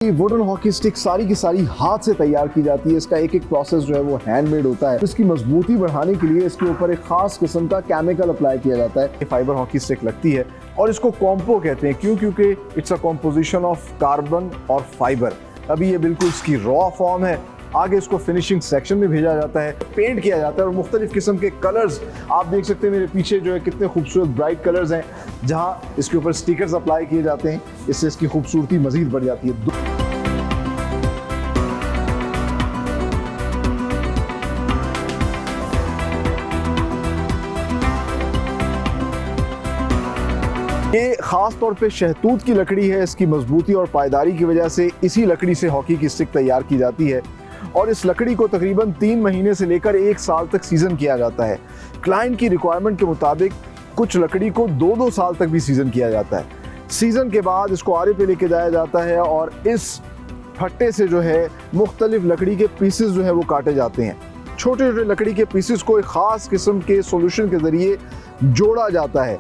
Wooden hockey stick सारी की सारी हाथ से तैयार की जाती है। इसका एक एक प्रोसेस जो है वो हैंडमेड होता है। इसकी मजबूती बढ़ाने के लिए इसके ऊपर एक खास किस्म का केमिकल अप्लाई किया जाता है। ये फाइबर हॉकी स्टिक लगती है और इसको कॉम्पो कहते हैं। क्यों? क्योंकि it's a composition of carbon और फाइबर। अभी ये बिल्कुल इसकी रॉ फॉर्म है। आगे इसको फिनिशिंग सेक्शन में भेजा जाता है, पेंट किया जाता है और मुख्तलिफ किस्म के कलर्स आप देख सकते हैं मेरे पीछे जो है कितने खूबसूरत ब्राइट कलर्स हैं, जहां इसके ऊपर स्टिकर्स अप्लाई किए जाते हैं। इससे इसकी खूबसूरती मजीद बढ़ जाती है। ये खास तौर पे शहतूत की लकड़ी है। इसकी मजबूती और पायदारी की वजह से इसी लकड़ी से हॉकी की स्टिक तैयार की जाती है और इस लकड़ी को तकरीबन 3 महीने से लेकर 1 साल तक सीजन किया जाता है। क्लाइंट की रिक्वायरमेंट के मुताबिक कुछ लकड़ी को 2-2 साल तक भी सीजन किया जाता है। सीजन के बाद इसको आरे पे लेके जाया जाता है और इस फट्टे से जो है मुख्तलिफ लकड़ी के पीसेस जो है वो काटे जाते हैं। छोटे छोटे लकड़ी के पीसेस को एक ख़ास किस्म के सॉल्यूशन के ज़रिए जोड़ा जाता है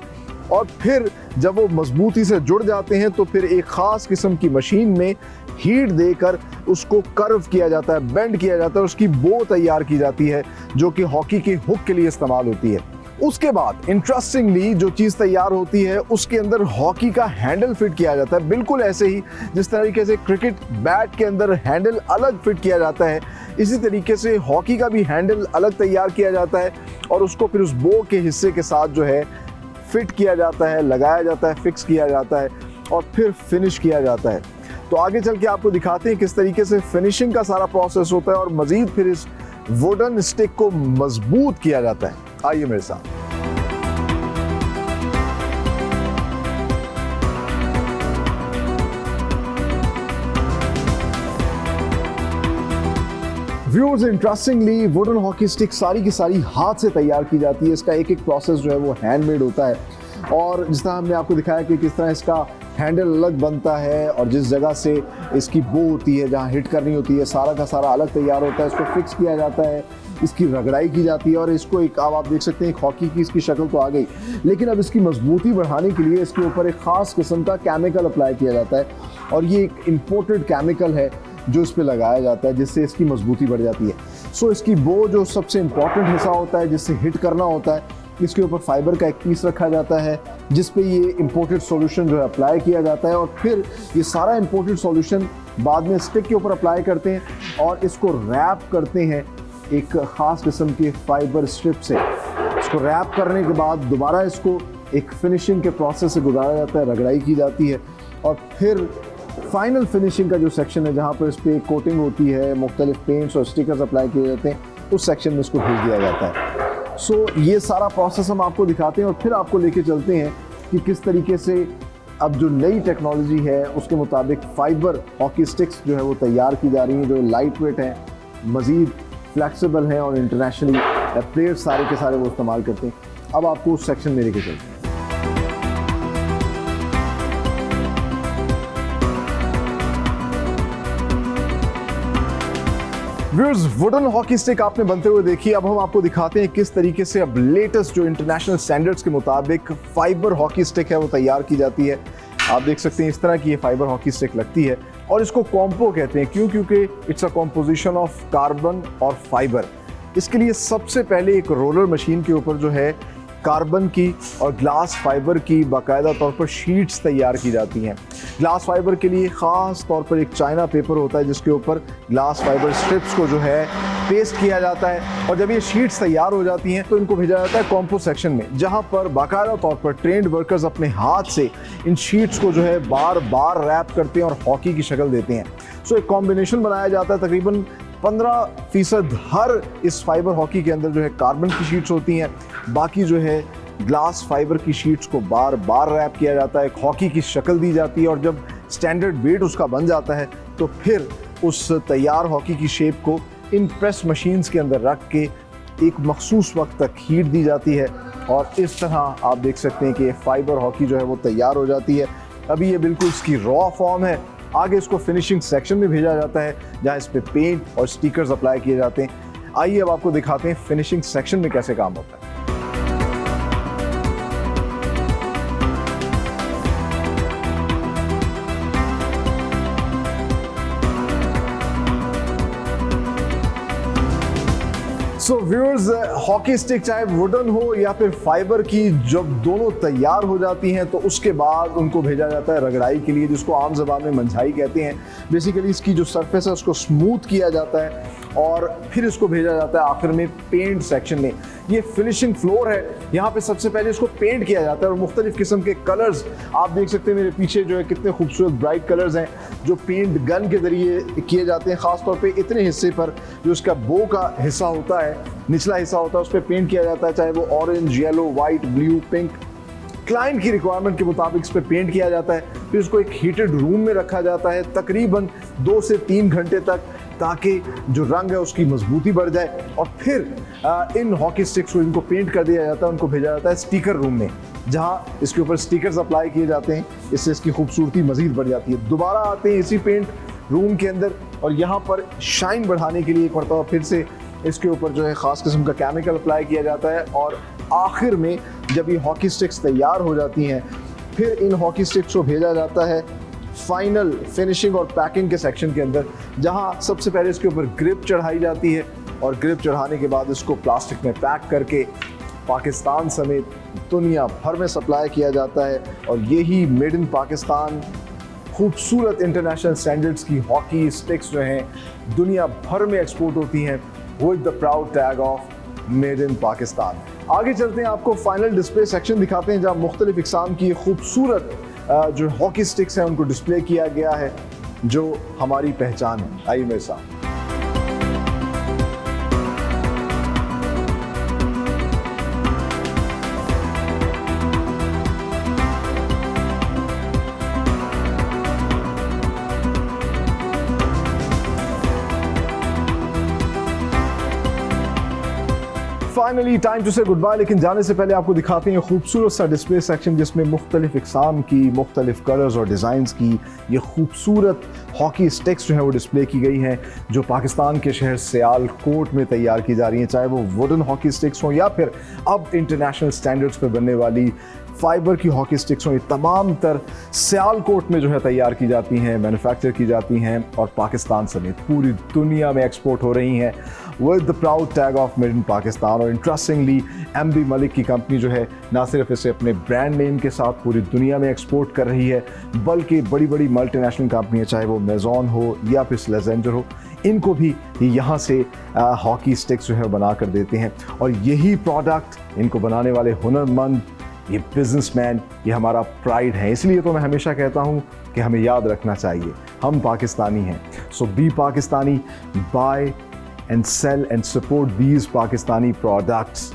और फिर जब वो मजबूती से जुड़ जाते हैं तो फिर एक ख़ास किस्म की मशीन में हीट देकर उसको कर्व किया जाता है, बेंड किया जाता है, उसकी बो तैयार की जाती है जो कि हॉकी की हुक के लिए इस्तेमाल होती है। उसके बाद इंटरेस्टिंगली जो चीज़ तैयार होती है उसके अंदर हॉकी का हैंडल फिट किया जाता है, बिल्कुल ऐसे ही जिस तरीके से क्रिकेट बैट के अंदर हैंडल अलग फिट किया जाता है, इसी तरीके से हॉकी का भी हैंडल अलग तैयार किया जाता है और उसको फिर उस बो के हिस्से के साथ जो है फिट किया जाता है, लगाया जाता है, फिक्स किया जाता है और फिर फिनिश किया जाता है। तो आगे चल के आपको दिखाते हैं किस तरीके से फिनिशिंग का सारा प्रोसेस होता है और मजीद फिर इस वुडन स्टिक को मजबूत किया जाता है। आइए मेरे साथ। Viewers, interestingly wooden hockey stick सारी की सारी हाथ से तैयार की जाती है। इसका एक एक प्रोसेस जो है वो हैंडमेड होता है और जिस तरह हमने आपको दिखाया कि किस तरह इसका हैंडल अलग बनता है और जिस जगह से इसकी बो होती है, जहाँ हिट करनी होती है, सारा का सारा अलग तैयार होता है। इसको फिक्स किया जाता है, इसकी रगड़ाई की जाती है और इसको एक अब आप देख सकते हैं एक हॉकी की इसकी शक्ल तो आ गई, लेकिन अब इसकी मजबूती बढ़ाने के लिए इसके ऊपर एक ख़ास किस्म का केमिकल अप्लाई किया जाता है और ये एक इम्पोर्टेड केमिकल है जो इस पे लगाया जाता है जिससे इसकी मजबूती बढ़ जाती है। सो इसकी बो जो सबसे इम्पॉर्टेंट हिस्सा होता है जिससे हिट करना होता है, इसके ऊपर फाइबर का एक पीस रखा जाता है जिस पे ये इम्पोर्टेड सॉल्यूशन जो है अप्लाई किया जाता है और फिर ये सारा इम्पोर्टेड सॉल्यूशन बाद में स्टिक के ऊपर अप्लाई करते हैं और इसको रैप करते हैं एक ख़ास किस्म के फाइबर स्ट्रिप से। इसको रैप करने के बाद दोबारा इसको एक फिनिशिंग के प्रोसेस से गुजारा जाता है, रगड़ाई की जाती है और फिर फाइनल फिनिशिंग का जो सेक्शन है जहाँ पर इस पर कोटिंग होती है, मुख्तलिफ पेंट्स और स्टिकर्स अप्लाई किए जाते हैं, उस सेक्शन में इसको भेज दिया जाता है। सो ये सारा प्रोसेस हम आपको दिखाते हैं और फिर आपको लेके चलते हैं कि किस तरीके से अब जो नई टेक्नोलॉजी है उसके मुताबिक फाइबर हॉकी स्टिक्स जो है वो तैयार की जा रही हैं, जो लाइट वेट हैं, मज़ीद फ्लैक्सिबल हैं और इंटरनेशनली प्लेयर्स सारे के सारे वो इस्तेमाल करते हैं। अब आपको उस सेक्शन में लेके चलते हैं। व्यूअर्स, वुडन हॉकी स्टिक आपने बनते हुए देखी। अब हम आपको दिखाते हैं किस तरीके से अब लेटेस्ट जो इंटरनेशनल स्टैंडर्ड्स के मुताबिक फाइबर हॉकी स्टिक है वो तैयार की जाती है। आप देख सकते हैं इस तरह की ये फाइबर हॉकी स्टिक लगती है और इसको कॉम्पो कहते हैं। क्यों? क्योंकि it's a composition of carbon और फाइबर। इसके लिए सबसे पहले एक रोलर मशीन के ऊपर जो है कार्बन की और ग्लास फाइबर की बाकायदा तौर पर शीट्स तैयार की जाती हैं। ग्लास फाइबर के लिए ख़ास तौर पर एक चाइना पेपर होता है जिसके ऊपर ग्लास फाइबर स्ट्रिप्स को जो है पेस्ट किया जाता है और जब ये शीट्स तैयार हो जाती हैं तो इनको भेजा जाता है कॉम्पो सेक्शन में, जहां पर बाकायदा तौर पर ट्रेंड वर्कर्स अपने हाथ से इन शीट्स को जो है बार बार रैप करते हैं और हॉकी की शक्ल देते हैं। सो एक कॉम्बिनेशन बनाया जाता है। तकरीबन 15% हर इस फाइबर हॉकी के अंदर जो है कार्बन की शीट्स होती हैं, बाकी जो है ग्लास फाइबर की शीट्स को बार बार रैप किया जाता है, एक हॉकी की शक्ल दी जाती है और जब स्टैंडर्ड वेट उसका बन जाता है तो फिर उस तैयार हॉकी की शेप को इन प्रेस मशीन्स के अंदर रख के एक मखसूस वक्त तक हीट दी जाती है और इस तरह आप देख सकते हैं कि फाइबर हॉकी जो है वो तैयार हो जाती है। अभी ये बिल्कुल इसकी रॉ फॉर्म है। आगे इसको फिनिशिंग सेक्शन में भेजा जाता है जहाँ इस पर पेंट और स्टिकर्स अप्लाई किए जाते हैं। आइए अब आपको दिखाते हैं फिनिशिंग सेक्शन में कैसे काम होता है। सो व्यूअर्स, हॉकी स्टिक चाहे वुडन हो या फिर फाइबर की, जब दोनों तैयार हो जाती हैं तो उसके बाद उनको भेजा जाता है रगड़ाई के लिए, जिसको आम ज़बान में मंझाई कहते हैं। बेसिकली इसकी जो सरफेस है उसको स्मूथ किया जाता है और फिर इसको भेजा जाता है आखिर में पेंट सेक्शन में। ये फिनिशिंग फ्लोर है, यहाँ पे सबसे पहले इसको पेंट किया जाता है और मुख्तलिफ किस्म के कलर्स आप देख सकते हैं मेरे पीछे जो है कितने खूबसूरत ब्राइट कलर्स हैं जो पेंट गन के ज़रिए किए जाते हैं। ख़ासतौर पे इतने हिस्से पर जो उसका बो का हिस्सा होता है, निचला हिस्सा होता है, उस पर पेंट किया जाता है, चाहे वो orange, yellow, white, blue, pink. Client की रिक्वायरमेंट के मुताबिक इस पर पेंट किया जाता है। फिर इसको एक हीटेड रूम में रखा जाता है तकरीबन 2 से 3 घंटे तक, ताकि जो रंग है उसकी मजबूती बढ़ जाए। और फिर इन हॉकी स्टिक्स को इनको पेंट कर दिया जाता है, उनको भेजा जाता है स्टिकर रूम में, जहाँ इसके ऊपर स्टिकर्स अप्लाई किए जाते हैं। इससे इसकी खूबसूरती मज़ीद बढ़ जाती है। दोबारा आते हैं इसी पेंट रूम के अंदर और यहाँ पर शाइन बढ़ाने के लिए एक मरतबा फिर से इसके ऊपर जो है ख़ास किस्म का केमिकल अप्लाई किया जाता है। और आखिर में जब ये हॉकी स्टिक्स तैयार हो जाती हैं, फिर इन हॉकी स्टिक्स को भेजा जाता है फाइनल फिनिशिंग और पैकिंग के सेक्शन के अंदर, जहां सबसे पहले इसके ऊपर ग्रिप चढ़ाई जाती है और ग्रिप चढ़ाने के बाद इसको प्लास्टिक में पैक करके पाकिस्तान समेत दुनिया भर में सप्लाई किया जाता है। और यही मेड इन पाकिस्तान खूबसूरत इंटरनेशनल स्टैंडर्ड्स की हॉकी स्टिक्स जो हैं दुनिया भर में एक्सपोर्ट होती हैं with the proud tag of made in Pakistan. आगे चलते हैं, आपको फाइनल डिस्प्ले सेक्शन दिखाते हैं जहाँ मुख्तलिफ इकसाम की खूबसूरत जो हॉकी स्टिक्स हैं उनको डिस्प्ले किया गया है, जो हमारी पहचान है। आइए मेरे साथ। फाइनली टाइम टू से गुड बाय, लेकिन जाने से पहले आपको दिखाते हैं खूबसूरत सा डिस्प्ले सेक्शन जिसमें मुख्तलिफ इकसाम की, मुख्तलिफ कलर्स और डिज़ाइंस की ये खूबसूरत हॉकी स्टिक्स जो हैं वो डिस्प्ले की गई हैं, जो पाकिस्तान के शहर सियालकोट में तैयार की जा रही हैं। चाहे वो वुडन हॉकी स्टिक्स हों या फिर अब इंटरनेशनल स्टैंडर्ड्स पर बनने वाली फाइबर की हॉकी स्टिक्स हों, ये तमाम तर सियालकोट में जो है तैयार की जाती हैं, मैन्युफैक्चर की जाती हैं और पाकिस्तान समेत पूरी दुनिया में एक्सपोर्ट हो रही हैं with the proud tag of made in Pakistan. और इंटरेस्टिंगली MB मलिक की कंपनी जो है ना सिर्फ इसे अपने ब्रांड नेम के साथ पूरी दुनिया में एक्सपोर्ट कर रही है, बल्कि बड़ी बड़ी मल्टीनेशनल कंपनियां, चाहे वो मेज़ॉन हो या फिर स्लेजेंडर हो, इनको भी यहाँ से हॉकी स्टिक्स जो है बना कर देते हैं। और यही प्रोडक्ट इनको बनाने वाले हुनरमंद, ये बिजनेसमैन, ये हमारा प्राइड है। इसलिए तो मैं हमेशा कहता हूँ कि हमें याद रखना चाहिए हम पाकिस्तानी हैं। So be Pakistani, buy and sell and support these Pakistani products.